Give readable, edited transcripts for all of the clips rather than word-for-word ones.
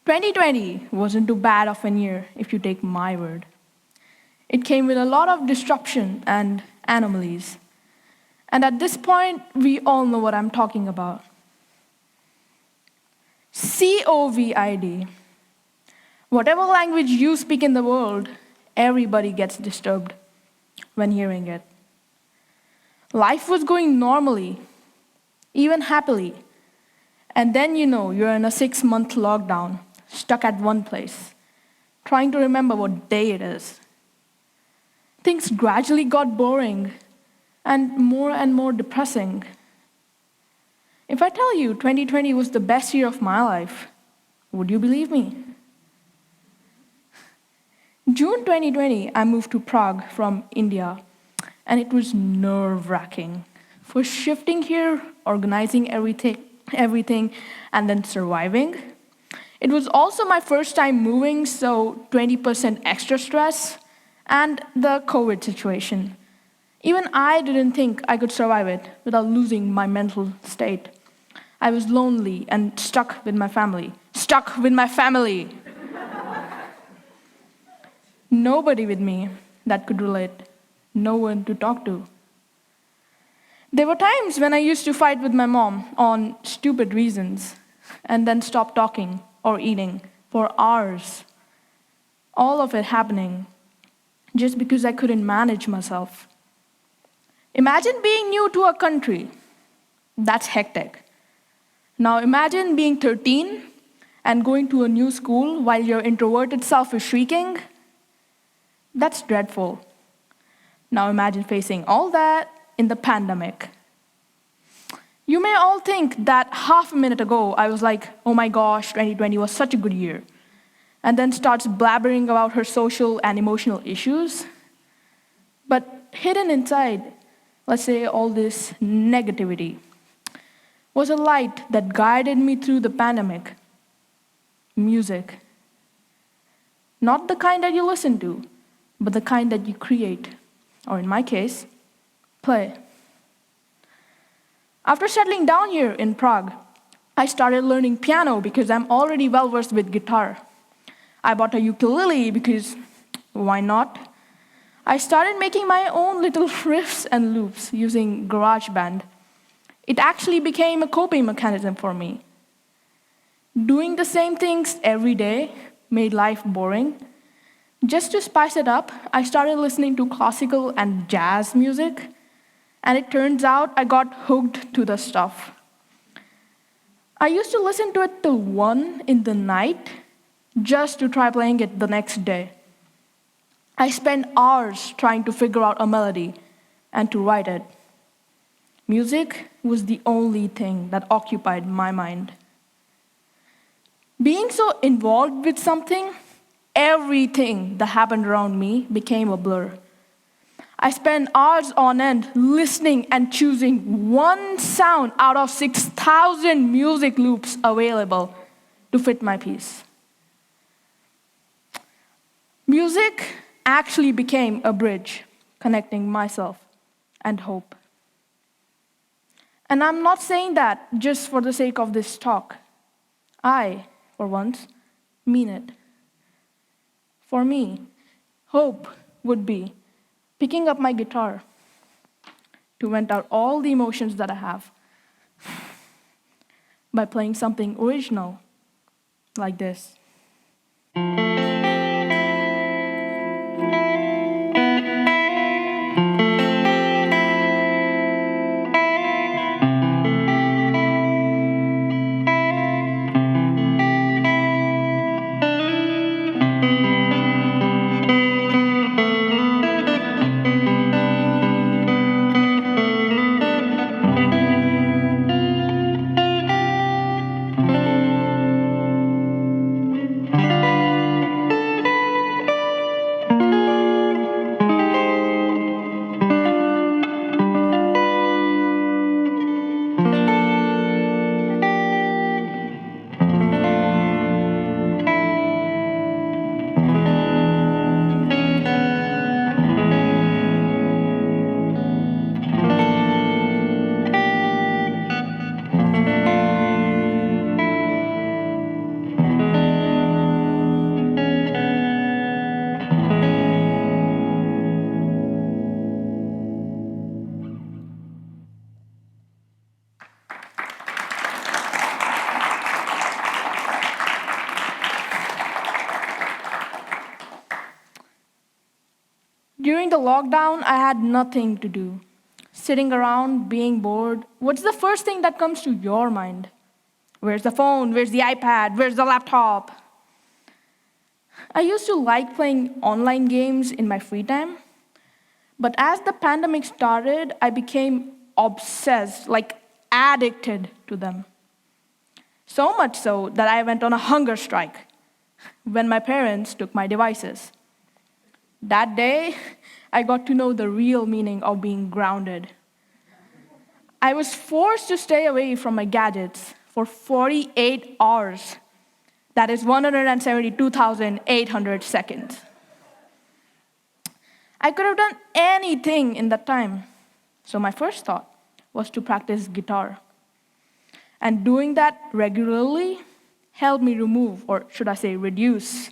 2020 wasn't too bad of a year, if you take my word. It came with a lot of disruption and anomalies. And at this point, we all know what I'm talking about. COVID. Whatever language you speak in the world, everybody gets disturbed when hearing it. Life was going normally, even happily. And then you're in a 6-month lockdown, stuck at one place, trying to remember what day it is. Things gradually got boring and more depressing. If I tell you 2020 was the best year of my life, would you believe me? June 2020, I moved to Prague from India, and it was nerve-wracking. For shifting here, organizing everything, and then surviving. It was also my first time moving, so 20% extra stress, and the COVID situation. Even I didn't think I could survive it without losing my mental state. I was lonely and stuck with my family. Stuck with my family! Nobody with me that could relate. No one to talk to. There were times when I used to fight with my mom on stupid reasons and then stop talking or eating for hours. All of it happening just because I couldn't manage myself. Imagine being new to a country. That's hectic. Now imagine being 13 and going to a new school while your introverted self is shrieking. That's dreadful. Now imagine facing all that in the pandemic. You may all think that half a minute ago I was like, oh my gosh, 2020 was such a good year, and then starts blabbering about her social and emotional issues. But hidden inside, let's say all this negativity, was a light that guided me through the pandemic. Music. Not the kind that you listen to, but the kind that you create, or in my case, play. After settling down here in Prague, I started learning piano because I'm already well-versed with guitar. I bought a ukulele because why not? I started making my own little riffs and loops using GarageBand. It actually became a coping mechanism for me. Doing the same things every day made life boring. Just to spice it up, I started listening to classical and jazz music, and it turns out I got hooked to the stuff. I used to listen to it till 1 in the night just to try playing it the next day. I spent hours trying to figure out a melody and to write it. Music was the only thing that occupied my mind. Being so involved with something, everything that happened around me became a blur. I spent hours on end listening and choosing one sound out of 6,000 music loops available to fit my piece. Music actually became a bridge connecting myself and hope. And I'm not saying that just for the sake of this talk. I, for once, mean it. For me, hope would be picking up my guitar to vent out all the emotions that I have by playing something original like this. lockdown, I had nothing to do. Sitting around, being bored, what's the first thing that comes to your mind? Where's the phone? Where's the iPad? Where's the laptop? I used to like playing online games in my free time, but as the pandemic started, I became obsessed, like addicted to them. So much so that I went on a hunger strike when my parents took my devices. That day, I got to know the real meaning of being grounded. I was forced to stay away from my gadgets for 48 hours. That is 172,800 seconds. I could have done anything in that time. So my first thought was to practice guitar. And doing that regularly helped me remove, or should I say reduce,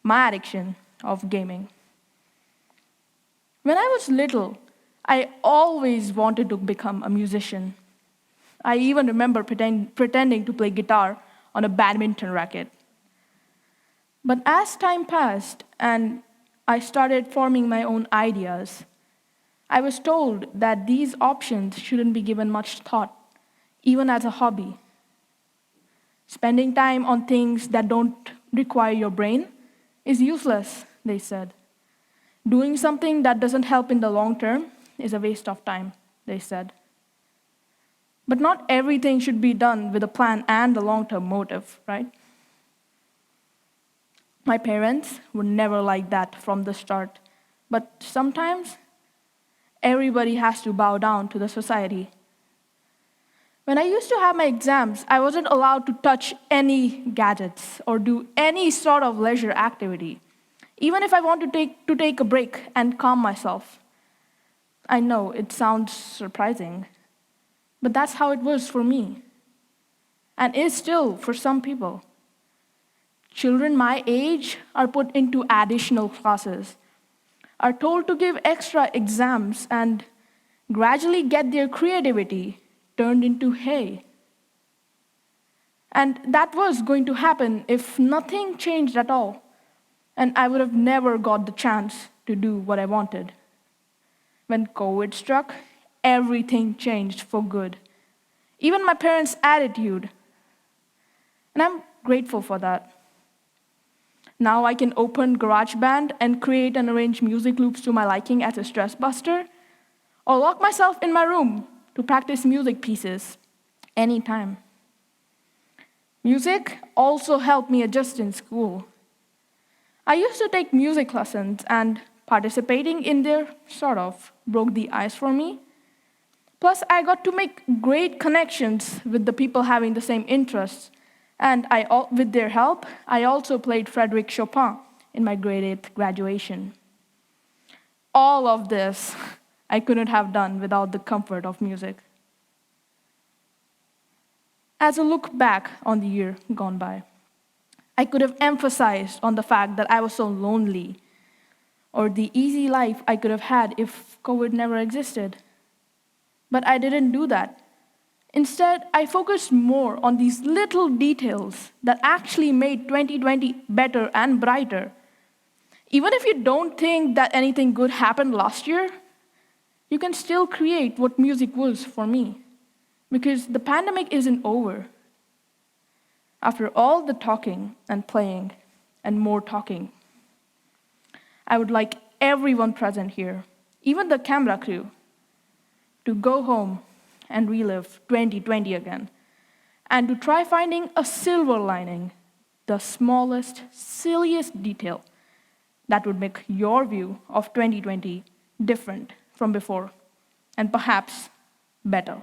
my addiction of gaming. When I was little, I always wanted to become a musician. I even remember pretending to play guitar on a badminton racket. But as time passed and I started forming my own ideas, I was told that these options shouldn't be given much thought, even as a hobby. Spending time on things that don't require your brain is useless, they said. Doing something that doesn't help in the long term is a waste of time, they said. But not everything should be done with a plan and a long-term motive, right? My parents were never like that from the start, but sometimes everybody has to bow down to the society. When I used to have my exams, I wasn't allowed to touch any gadgets or do any sort of leisure activity, even if I want to take a break and calm myself. I know it sounds surprising, but that's how it was for me, and is still for some people. Children my age are put into additional classes, are told to give extra exams, and gradually get their creativity turned into hay. And that was going to happen if nothing changed at all, and I would have never got the chance to do what I wanted. When COVID struck, everything changed for good. Even my parents' attitude. And I'm grateful for that. Now I can open GarageBand and create and arrange music loops to my liking as a stress buster, or lock myself in my room to practice music pieces anytime. Music also helped me adjust in school. I used to take music lessons, and participating in there sort of broke the ice for me. Plus, I got to make great connections with the people having the same interests, and with their help, I also played Frédéric Chopin in my grade 8 graduation. All of this I couldn't have done without the comfort of music. As I look back on the year gone by, I could have emphasized on the fact that I was so lonely, or the easy life I could have had if COVID never existed. But I didn't do that. Instead, I focused more on these little details that actually made 2020 better and brighter. Even if you don't think that anything good happened last year, you can still create what music was for me, because the pandemic isn't over. After all the talking and playing and more talking, I would like everyone present here, even the camera crew, to go home and relive 2020 again, and to try finding a silver lining, the smallest, silliest detail that would make your view of 2020 different from before, and perhaps better.